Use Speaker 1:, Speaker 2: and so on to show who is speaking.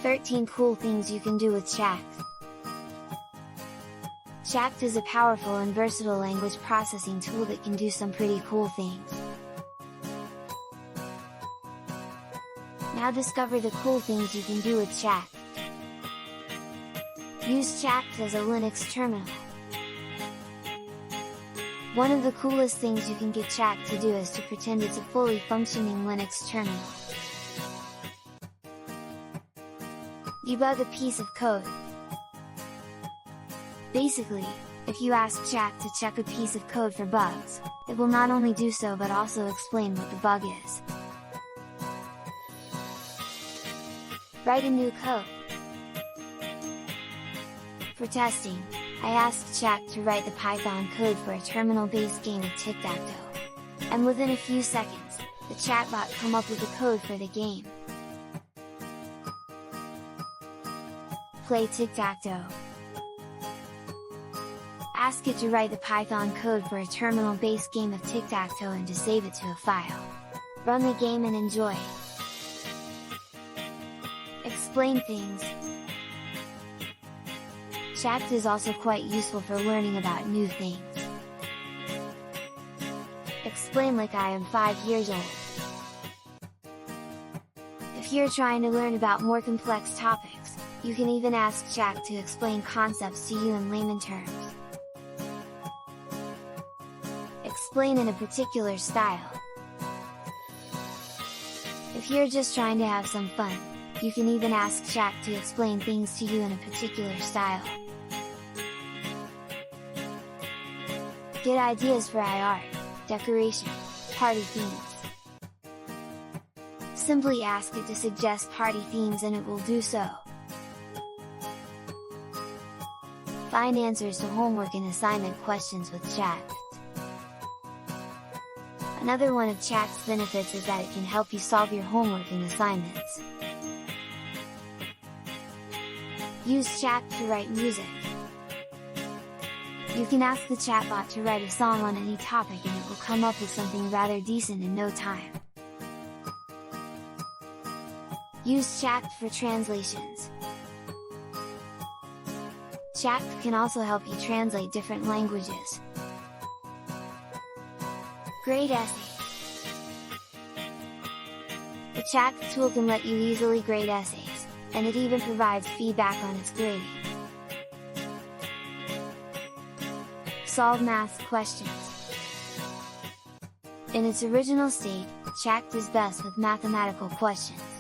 Speaker 1: 13 cool things you can do with Chat. Chat is a powerful and versatile language processing tool that can do some pretty cool things. Now discover the cool things you can do with Chat. Use Chat as a Linux terminal. One of the coolest things you can get Chat to do is to pretend it's a fully functioning Linux terminal. Debug a piece of code. Basically, if you ask Chat to check a piece of code for bugs, it will not only do so but also explain what the bug is. Write a new code. For testing, I asked Chat to write the Python code for a terminal-based game of tic-tac-toe. And within a few seconds, the chatbot came up with the code for the game. Play tic-tac-toe. Ask it to write the Python code for a terminal-based game of tic-tac-toe and to save it to a file. Run the game and enjoy! Explain things. Chat is also quite useful for learning about new things. Explain like I am 5 years old. If you're trying to learn about more complex topics, you can even ask Chat to explain concepts to you in layman terms. Explain in a particular style. If you're just trying to have some fun, you can even ask Chat to explain things to you in a particular style. Get ideas for art, decoration, party themes. Simply ask it to suggest party themes and it will do so. Find answers to homework and assignment questions with Chat. Another one of Chat's benefits is that it can help you solve your homework and assignments. Use Chat to write music. You can ask the chatbot to write a song on any topic and it will come up with something rather decent in no time. Use Chat for translations. Chat can also help you translate different languages. Grade essays. The Chat tool can let you easily grade essays, and it even provides feedback on its grading. Solve math questions. In its original state, Chat is best with mathematical questions.